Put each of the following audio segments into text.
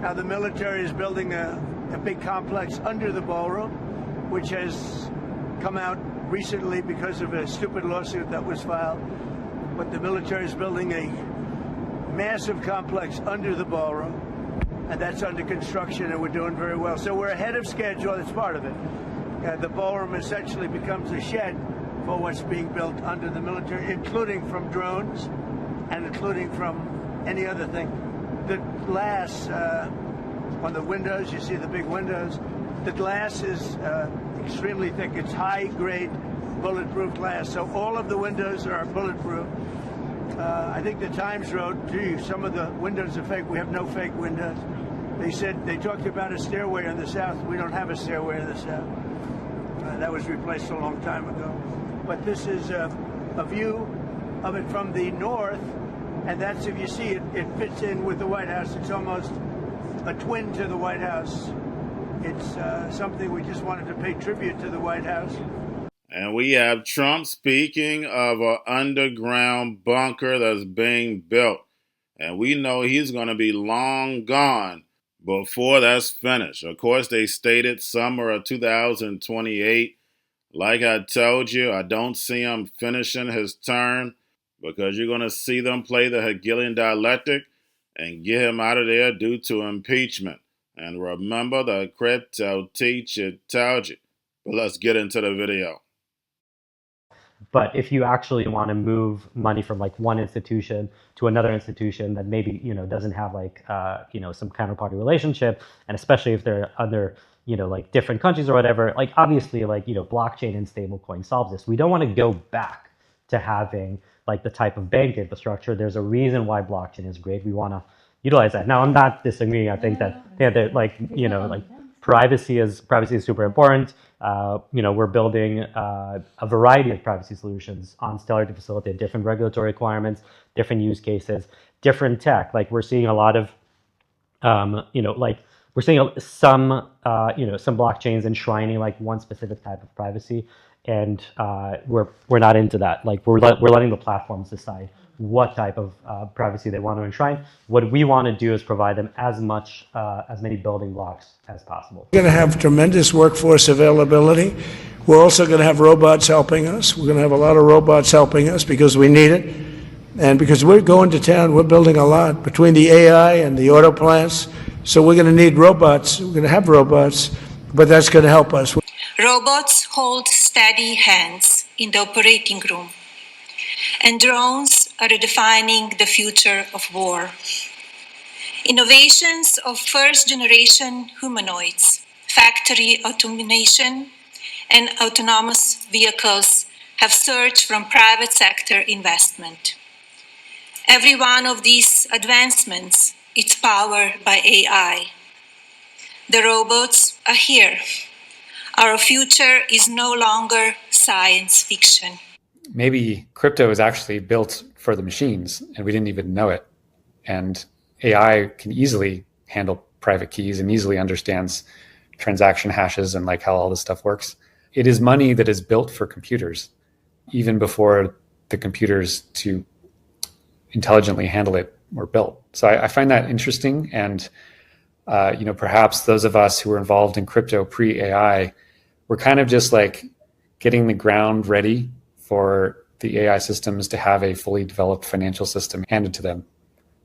Now, the military is building a big complex under the ballroom, which has come out recently because of a stupid lawsuit that was filed. But the military is building a massive complex under the ballroom, and that's under construction, and we're doing very well. So we're ahead of schedule. That's part of it. The ballroom essentially becomes a shed for what's being built under the military, including from drones and including from any other thing. The glass on the windows, you see the big windows, the glass is extremely thick. It's high-grade bulletproof glass, so all of the windows are bulletproof. I think the Times wrote, gee, some of the windows are fake. We have no fake windows. They said, they talked about a stairway in the south. We don't have a stairway in the south. That was replaced a long time ago. But this is a view of it from the north, and that's, if you see it, it fits in with the White House. It's almost a twin to the White House. It's something we just wanted to pay tribute to the White House. And we have Trump speaking of an underground bunker that's being built. And we know he's going to be long gone before that's finished. Of course, they stated summer of 2028. Like I told you, I don't see him finishing his term because you're going to see them play the Hegelian dialectic and get him out of there due to impeachment. And remember, the Cryptoteacher told you. But let's get into the video. But if you actually want to move money from like one institution to another institution that maybe, doesn't have like, some counterparty relationship, and especially if they're under, like different countries or whatever, like obviously like, blockchain and stablecoin solves this. We don't want to go back to having like the type of bank infrastructure. There's a reason why blockchain is great. We want to utilize that. Now, I'm not disagreeing. I think that, privacy is super important. We're building a variety of privacy solutions on Stellar to facilitate different regulatory requirements, different use cases, different tech. Like we're seeing a lot of, we're seeing some blockchains enshrining like one specific type of privacy, and we're not into that. Like we're letting the platforms decide what type of privacy they want to enshrine. What we want to do is provide them as many building blocks as possible. We're going to have tremendous workforce availability. We're also going to have robots helping us. We're going to have a lot of robots helping us because we need it. And because we're going to town, we're building a lot between the AI and the auto plants. So we're going to need robots. We're going to have robots, but that's going to help us. Robots hold steady hands in the operating room, and drones are redefining the future of war. Innovations of first-generation humanoids, factory automation, and autonomous vehicles have surged from private sector investment. Every one of these advancements is powered by AI. The robots are here. Our future is no longer science fiction. Maybe crypto is actually built for the machines and we didn't even know it. And AI can easily handle private keys and easily understands transaction hashes and like how all this stuff works. It is money that is built for computers, even before the computers to intelligently handle it were built. So I find that interesting. And, perhaps those of us who were involved in crypto pre-AI, we're kind of just like getting the ground ready for the AI systems to have a fully developed financial system handed to them,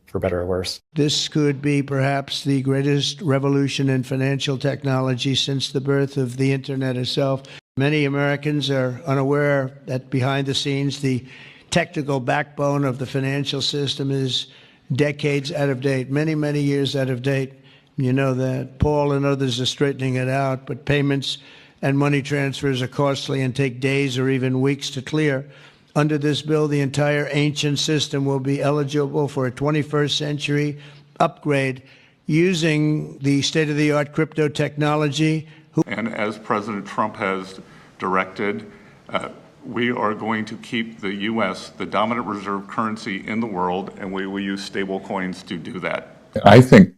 for better or worse. This could be perhaps the greatest revolution in financial technology since the birth of the internet itself. Many Americans are unaware that behind the scenes, the technical backbone of the financial system is decades out of date, many, many years out of date. You know that. Paul and others are straightening it out, but payments and money transfers are costly and take days or even weeks to clear. Under this bill, the entire ancient system will be eligible for a 21st century upgrade using the state-of-the-art crypto technology. And as President Trump has directed, we are going to keep the U.S. the dominant reserve currency in the world, and we will use stable coins to do that. I think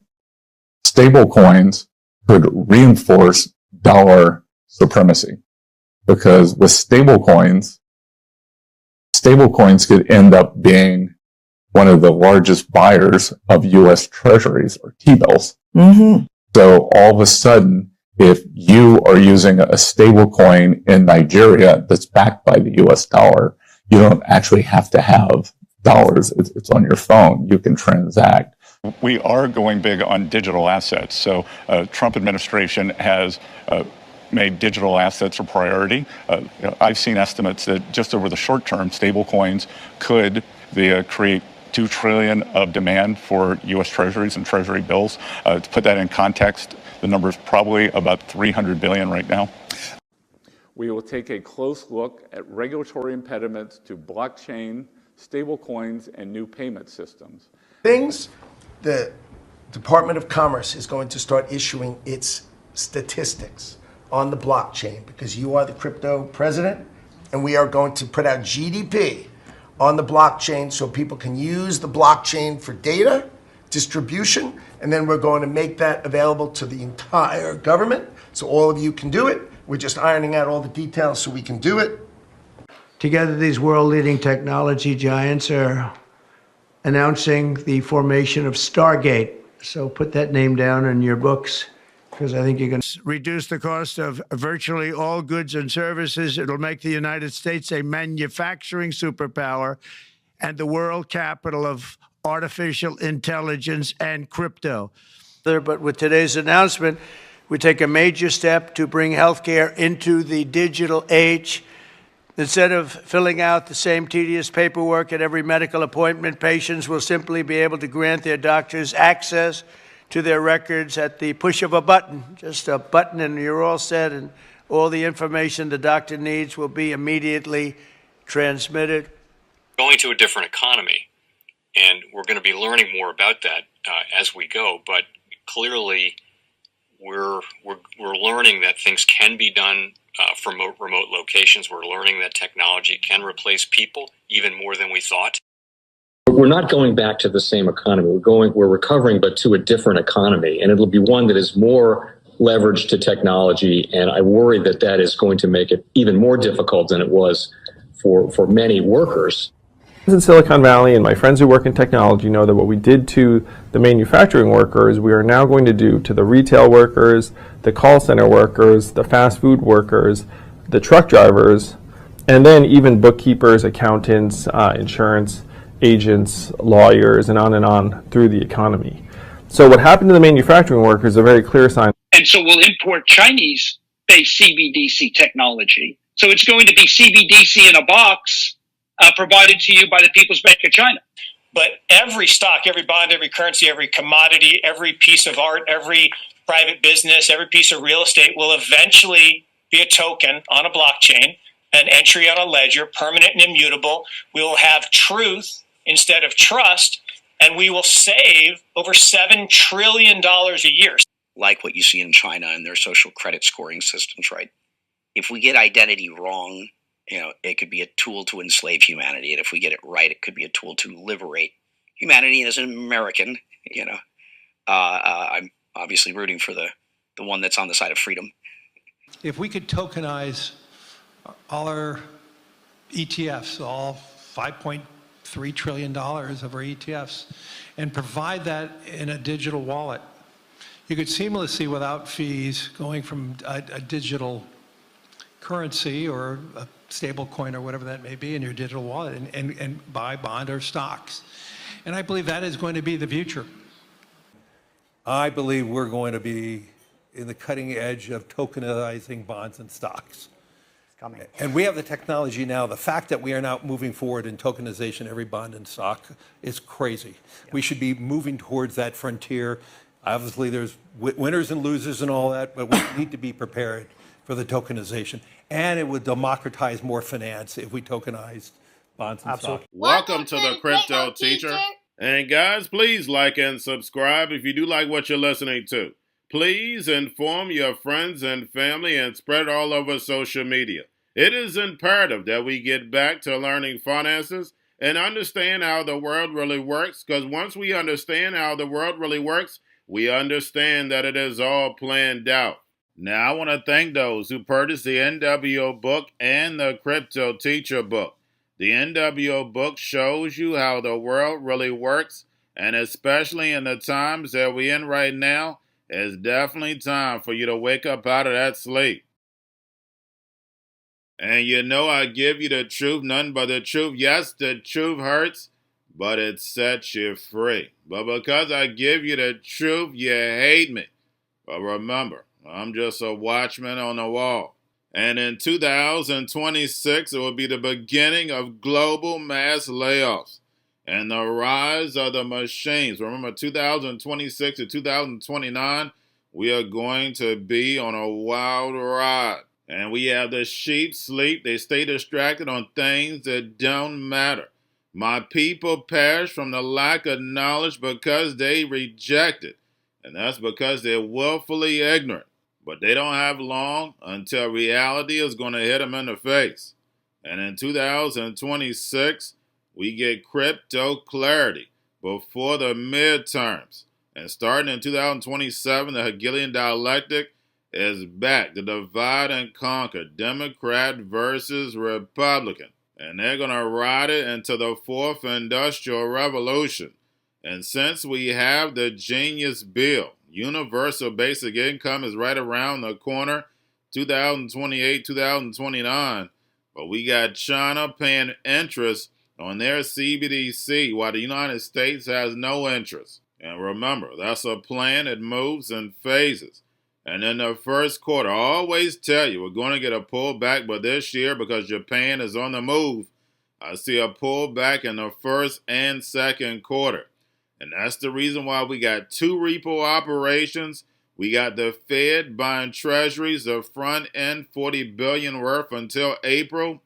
stable coins could reinforce dollar supremacy, because with stablecoins could end up being one of the largest buyers of U.S. treasuries or T-bills. Mm-hmm. So all of a sudden, if you are using a stable coin in Nigeria that's backed by the US dollar, you don't actually have to have dollars. It's on your phone. You can transact. We are going big on digital assets. So Trump administration has made digital assets a priority. I've seen estimates that just over the short term, stable coins could create $2 trillion of demand for U.S. Treasuries and Treasury bills. To put that in context, the number is probably about $300 billion right now. We will take a close look at regulatory impediments to blockchain, stable coins, and new payment systems. The Department of Commerce is going to start issuing its statistics on the blockchain because you are the crypto president, and we are going to put out GDP on the blockchain so people can use the blockchain for data distribution, and then we're going to make that available to the entire government so all of you can do it. We're just ironing out all the details so we can do it. Together, these world-leading technology giants are announcing the formation of Stargate. So put that name down in your books, because I think you're going to reduce the cost of virtually all goods and services. It'll make the United States a manufacturing superpower and the world capital of artificial intelligence and crypto. But with today's announcement, we take a major step to bring healthcare into the digital age. Instead of filling out the same tedious paperwork at every medical appointment, patients will simply be able to grant their doctors access to their records at the push of a button. Just a button and you're all set, and all the information the doctor needs will be immediately transmitted. Going to a different economy, and we're going to be learning more about that as we go, but clearly we're learning that things can be done from remote locations. We're learning that technology can replace people even more than we thought. We're not going back to the same economy. We're recovering, but to a different economy, and it'll be one that is more leveraged to technology. And I worry that that is going to make it even more difficult than it was for many workers. In Silicon Valley, and my friends who work in technology know that what we did to the manufacturing workers, we are now going to do to the retail workers, the call center workers, the fast food workers, the truck drivers, and then even bookkeepers, accountants, insurance agents, lawyers, and on through the economy. So what happened to the manufacturing workers is a very clear sign. And so we'll import Chinese-based CBDC technology. So it's going to be CBDC in a box provided to you by the People's Bank of China. But every stock, every bond, every currency, every commodity, every piece of art, every private business, every piece of real estate will eventually be a token on a blockchain, an entry on a ledger, permanent and immutable. We will have truth instead of trust, and we will save over $7 trillion a year. Like what you see in China and their social credit scoring systems, right? If we get identity wrong, it could be a tool to enslave humanity. And if we get it right, it could be a tool to liberate humanity. And as an American, I'm obviously rooting for the one that's on the side of freedom. If we could tokenize all our ETFs, all $5.3 trillion of our ETFs, and provide that in a digital wallet, you could seamlessly, without fees, going from a digital currency or a stable coin or whatever that may be in your digital wallet and buy bond or stocks. And I believe that is going to be the future. I believe we're going to be in the cutting edge of tokenizing bonds and stocks. Coming. And we have the technology now. The fact that we are now moving forward in tokenization, every bond and stock, is crazy. Yeah. We should be moving towards that frontier. Obviously, there's winners and losers and all that, but we need to be prepared for the tokenization. And it would democratize more finance if we tokenized bonds and stocks. Welcome to the Crypto Teacher. And guys, please like and subscribe if you do like what you're listening to. Please inform your friends and family and spread it all over social media. It is imperative that we get back to learning finances and understand how the world really works, because once we understand how the world really works, we understand that it is all planned out. Now, I want to thank those who purchased the NWO book and the Crypto Teacher book. The NWO book shows you how the world really works, and especially in the times that we're in right now, It's definitely time for you to wake up out of that sleep. And you know I give you the truth, none but the truth. Yes, the truth hurts, but it sets you free. But because I give you the truth, you hate me. But remember, I'm just a watchman on the wall. And in 2026, it will be the beginning of global mass layoffs and the rise of the machines. Remember, 2026 to 2029, we are going to be on a wild ride. And we have the sheep sleep. They stay distracted on things that don't matter. My people perish from the lack of knowledge because they reject it. And that's because they're willfully ignorant. But they don't have long until reality is going to hit them in the face. And in 2026, we get crypto clarity before the midterms. And starting in 2027, the Hegelian dialectic is back. The divide and conquer, Democrat versus Republican. And they're going to ride it into the fourth industrial revolution. And since we have the genius bill, universal basic income is right around the corner, 2028, 2029. But we got China paying interest on their CBDC while the United States has no interest. And remember, that's a plan that moves in phases. And in the first quarter, I always tell you, we're going to get a pullback, but this year, because Japan is on the move, I see a pullback in the first and second quarter. And that's the reason why we got two repo operations. We got the Fed buying treasuries of front end $40 billion worth until April,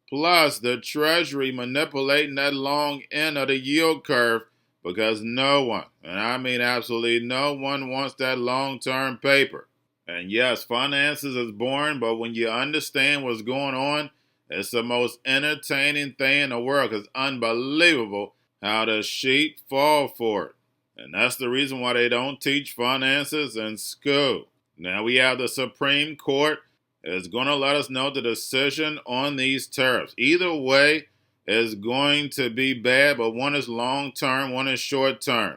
plus the Treasury manipulating that long end of the yield curve because no one, and I mean absolutely no one, wants that long-term paper. And yes, finances is boring, but when you understand what's going on, it's the most entertaining thing in the world. It's unbelievable how the sheep fall for it. And that's the reason why they don't teach finances in school. Now we have the Supreme Court is going to let us know the decision on these tariffs. Either way is going to be bad, but one is long-term, one is short-term.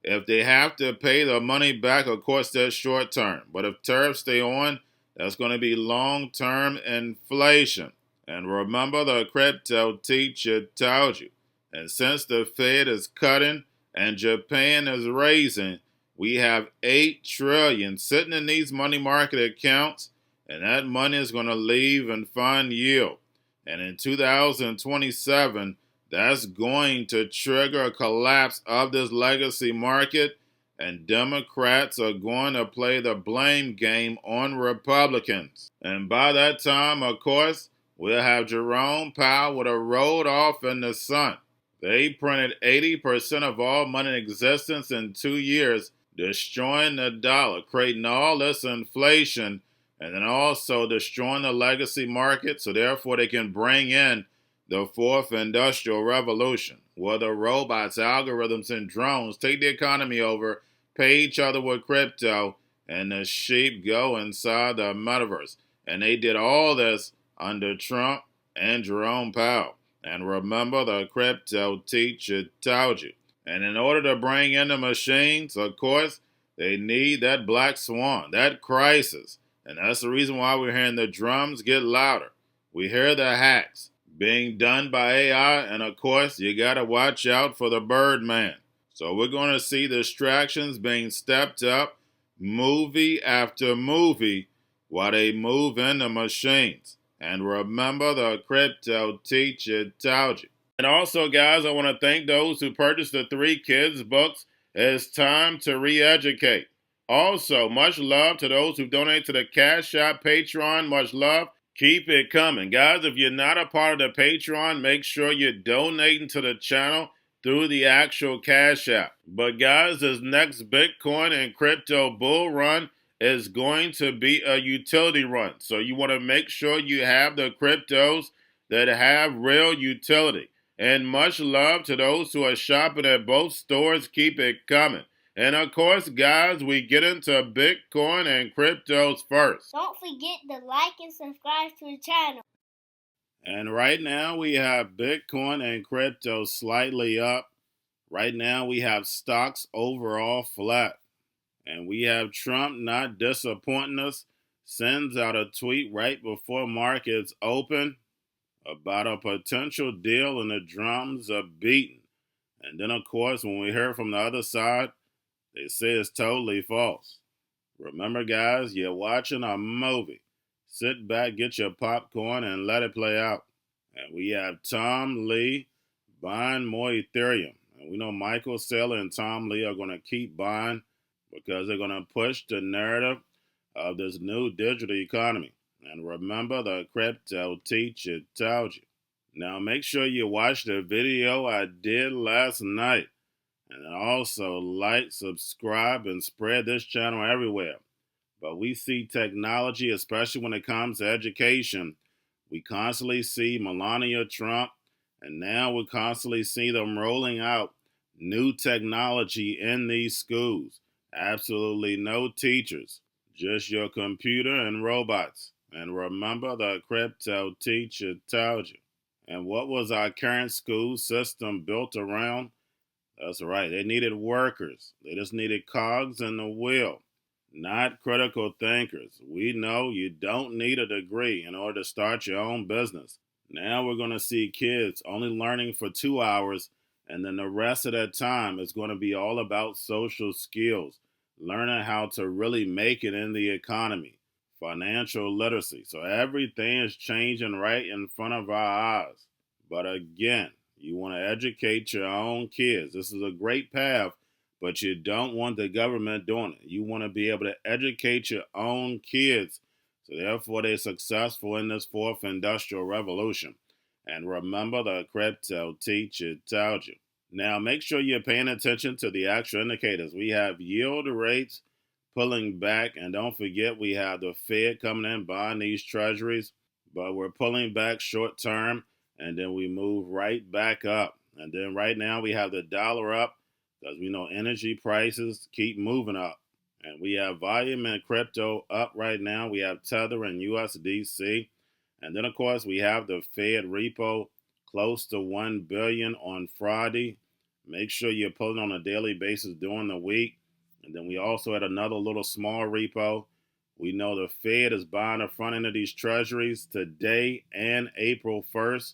If they have to pay the money back, of course, that's short-term. But if tariffs stay on, that's going to be long-term inflation. And remember, the crypto teacher told you. And since the Fed is cutting and Japan is raising, we have $8 trillion sitting in these money market accounts, and that money is going to leave and find yield. And in 2027, that's going to trigger a collapse of this legacy market, and Democrats are going to play the blame game on Republicans. And by that time, of course, we'll have Jerome Powell with a rolled off in the sun. They printed 80% of all money in existence in 2 years, destroying the dollar, creating all this inflation, and then also destroying the legacy market, so therefore they can bring in the fourth industrial revolution, where the robots, algorithms, and drones take the economy over, pay each other with crypto, and the sheep go inside the metaverse. And they did all this under Trump and Jerome Powell. And remember, the crypto teacher told you. And in order to bring in the machines, of course, they need that black swan, that crisis. And that's the reason why we're hearing the drums get louder. We hear the hacks being done by AI, and of course, you got to watch out for the Birdman. So we're going to see distractions being stepped up, movie after movie, while they move in the machines. And remember, the crypto teacher told you. And also, guys, I want to thank those who purchased the 3 kids books. It's time to re-educate. Also, much love to those who donate to the Cash App, Patreon. Much love. Keep it coming. Guys, if you're not a part of the Patreon, make sure you're donating to the channel through the actual Cash App. But guys, this next Bitcoin and crypto bull run is going to be a utility run. So you want to make sure you have the cryptos that have real utility. And much love to those who are shopping at both stores. Keep it coming. And of course, guys, we get into Bitcoin and cryptos first. Don't forget to like and subscribe to the channel. And right now we have Bitcoin and crypto slightly up. Right now we have stocks overall flat. And we have Trump not disappointing us, sends out a tweet right before markets open about a potential deal, and the drums are beating. And then, of course, when we hear from the other side, they say it's totally false. Remember, guys, you're watching a movie. Sit back, get your popcorn, and let it play out. And we have Tom Lee buying more Ethereum. And we know Michael Saylor and Tom Lee are going to keep buying because they're going to push the narrative of this new digital economy. And remember, the crypto teacher told you. Now, make sure you watch the video I did last night. And then also like, subscribe, and spread this channel everywhere. But we see technology, especially when it comes to education. We constantly see Melania Trump, and now we constantly see them rolling out new technology in these schools. Absolutely no teachers, just your computer and robots. And remember, the crypto teacher told you. And what was our current school system built around? That's right, they needed workers. They just needed cogs in the wheel, not critical thinkers. We know you don't need a degree in order to start your own business. Now we're going to see kids only learning for 2 hours, and then the rest of that time is going to be all about social skills, learning how to really make it in the economy, financial literacy. So everything is changing right in front of our eyes. But again, you want to educate your own kids. This is a great path, but you don't want the government doing it. You want to be able to educate your own kids, so therefore they're successful in this fourth industrial revolution. And remember, the crypto teacher told you. Now, make sure you're paying attention to the actual indicators. We have yield rates pulling back, and don't forget we have the Fed coming in buying these treasuries, but we're pulling back short term, and then we move right back up. And then right now we have the dollar up because we know energy prices keep moving up. And we have volume in crypto up right now. We have Tether and USDC. And then, of course, we have the Fed repo close to $1 billion on Friday. Make sure you're pulling on a daily basis during the week. And then we also had another little small repo. We know the Fed is buying the front end of these treasuries today and April 1st,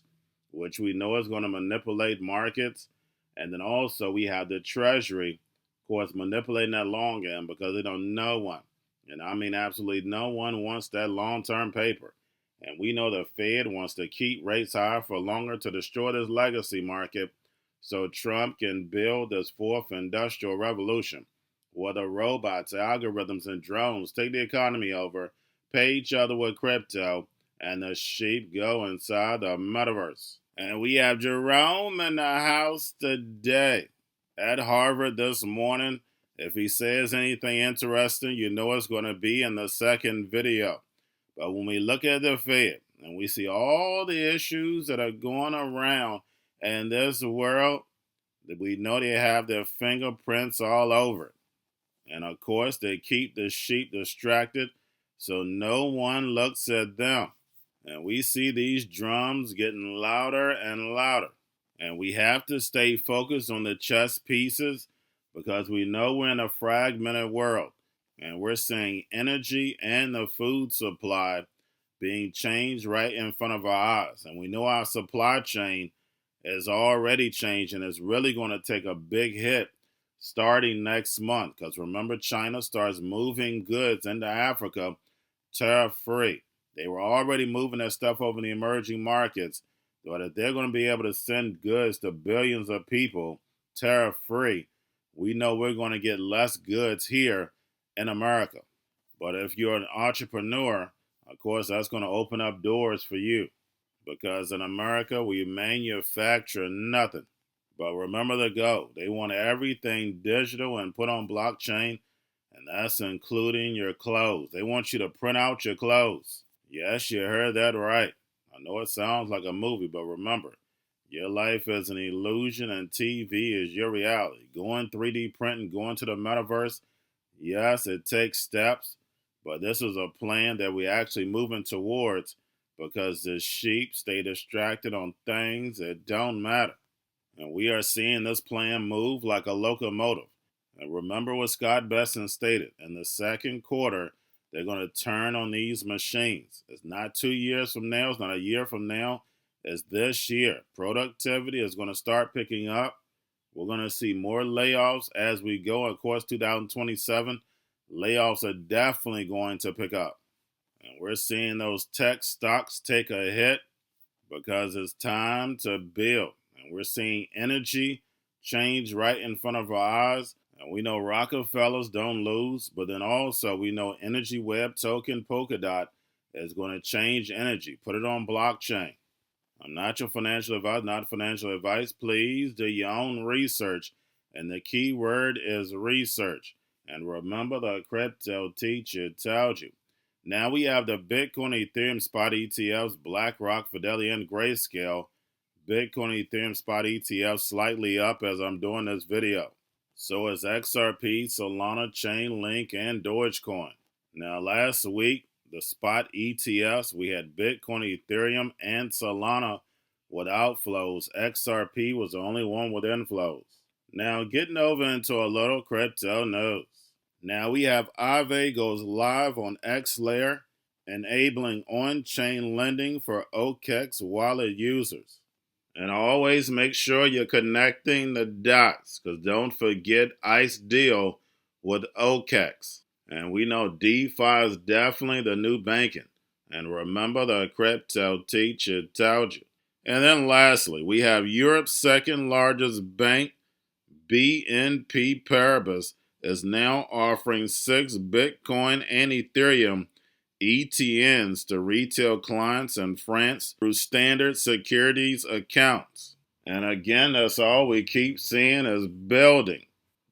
which we know is going to manipulate markets. And then also we have the Treasury, of course, manipulating that long end because they don't no one, and I mean absolutely no one, wants that long-term paper. And we know the Fed wants to keep rates high for longer to destroy this legacy market so Trump can build this fourth industrial revolution where the robots, algorithms, and drones take the economy over, pay each other with crypto, and the sheep go inside the metaverse. And we have Jerome in the house today at Harvard this morning. If he says anything interesting, you know it's going to be in the second video. But when we look at the Fed and we see all the issues that are going around in this world, we know they have their fingerprints all over it. And of course, they keep the sheep distracted so no one looks at them. And we see these drums getting louder and louder. And we have to stay focused on the chess pieces because we know we're in a fragmented world. And we're seeing energy and the food supply being changed right in front of our eyes. And we know our supply chain is already changing. It's really going to take a big hit starting next month. Because remember, China starts moving goods into Africa tariff-free. They were already moving that stuff over in the emerging markets, but if they're going to be able to send goods to billions of people tariff-free, we know we're going to get less goods here in America. But if you're an entrepreneur, of course, that's going to open up doors for you because in America, we manufacture nothing. But remember the goal. They want everything digital and put on blockchain, and that's including your clothes. They want you to print out your clothes. Yes, you heard that right. I know it sounds like a movie, but remember, your life is an illusion and TV is your reality. Going 3D printing, going to the metaverse, yes, it takes steps, but this is a plan that we're actually moving towards because the sheep stay distracted on things that don't matter. And we are seeing this plan move like a locomotive. And remember what Scott Besson stated. In the second quarter, they're going to turn on these machines. It's not 2 years from now. It's not a year from now. It's this year. Productivity is going to start picking up. We're going to see more layoffs as we go. Of course, 2027, layoffs are definitely going to pick up. And we're seeing those tech stocks take a hit because it's time to build. And we're seeing energy change right in front of our eyes. And we know Rockefellers don't lose, but then also we know Energy Web Token Polkadot is going to change energy. Put it on blockchain. I'm not your financial advisor, not financial advice. Please do your own research. And the key word is research. And remember, the crypto teacher tells you. Now we have the Bitcoin, Ethereum spot ETFs, BlackRock, Fidelity, and Grayscale. Bitcoin, Ethereum spot ETF slightly up as I'm doing this video. So is XRP, Solana, Chainlink, and Dogecoin. Now last week, the spot ETFs, we had Bitcoin, Ethereum, and Solana with outflows. XRP was the only one with inflows. Now getting over into a little crypto news. Now we have Aave goes live on XLayer, enabling on-chain lending for OKEx wallet users. And always make sure you're connecting the dots, because don't forget ICE deal with OKEx. And we know DeFi is definitely the new banking. And remember, the crypto teacher told you. And then lastly, we have Europe's second largest bank, BNP Paribas, is now offering 6 Bitcoin and Ethereum ETNs to retail clients in France through standard securities accounts. And again, that's all we keep seeing is building.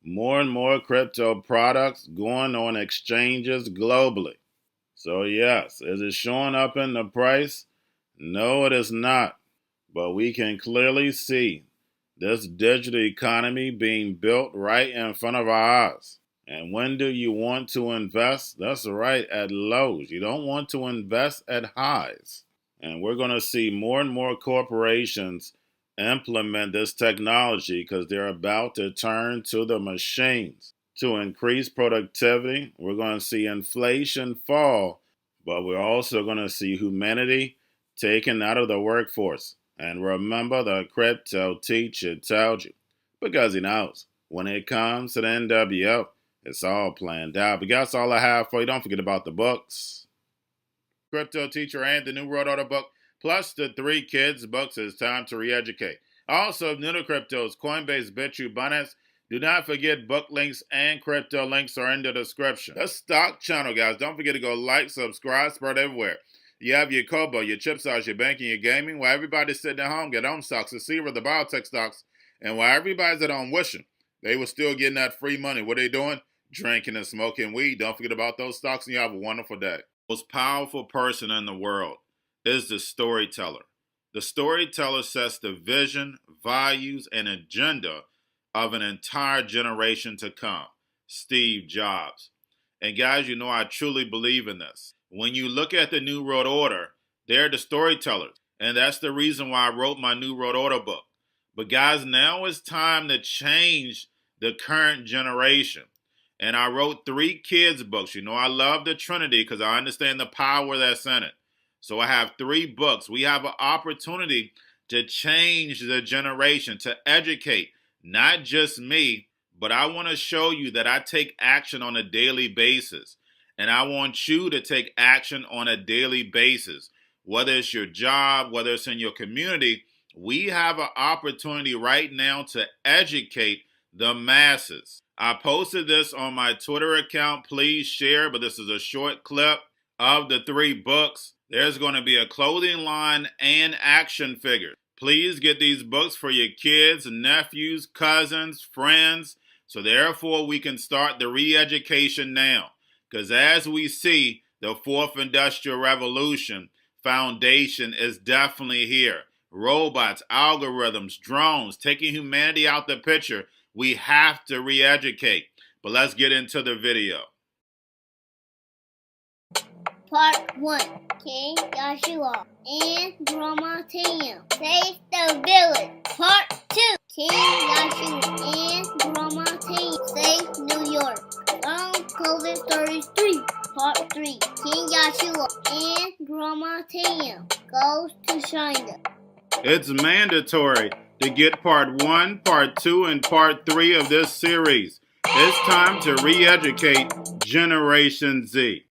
More and more crypto products going on exchanges globally. So yes, is it showing up in the price? No, it is not. But we can clearly see this digital economy being built right in front of our eyes. And when do you want to invest? That's right, at lows. You don't want to invest at highs. And we're going to see more and more corporations implement this technology because they're about to turn to the machines to increase productivity. We're going to see inflation fall, but we're also going to see humanity taken out of the workforce. And remember, the crypto teacher told you, because he knows when it comes to the NWO, it's all planned out. But that's all I have for you. Don't forget about the books. Crypto Teacher and the New World Order book, plus the 3 kids books. It's time to re-educate. Also, new to cryptos, Coinbase, Bitrue, Binance. Do not forget book links and crypto links are in the description. The stock channel, guys. Don't forget to go like, subscribe, spread everywhere. You have your Kobo, your chip stocks, your banking, your gaming. While everybody's sitting at home, get on stocks, the Seaver, the biotech stocks. And while everybody's at home wishing they were still getting that free money, what are they doing? Drinking and smoking weed. Don't forget about those stocks, and you have a wonderful day. The most powerful person in the world is the storyteller. The storyteller sets the vision, values, and agenda of an entire generation to come. Steve Jobs. And guys, you know I truly believe in this. When you look at the New World Order, they're the storytellers. And that's the reason why I wrote my New World Order book. But guys, now it's time to change the current generation. And I wrote 3 kids books. You know, I love the Trinity because I understand the power that's in it. So I have 3 books. We have an opportunity to change the generation, to educate, not just me, but I want to show you that I take action on a daily basis. And I want you to take action on a daily basis. Whether it's your job, whether it's in your community, we have an opportunity right now to educate the masses. I posted this on my Twitter account. Please share, but this is a short clip of the 3 books. There's going to be a clothing line and action figures. Please get these books for your kids, nephews, cousins, friends, so therefore we can start the re-education now. Because as we see, the 4th Industrial Revolution foundation is definitely here. Robots, algorithms, drones, taking humanity out the picture. We have to re-educate. But let's get into the video. Part 1. King Joshua and Drama Team save the village. Part 2. King Yahshua and Grandma King save New York. From COVID 33, Part 3. King Yahshua and Grandma Tam goes to China. It's mandatory to get part 1, part 2, and part 3 of this series. It's time to re-educate Generation Z.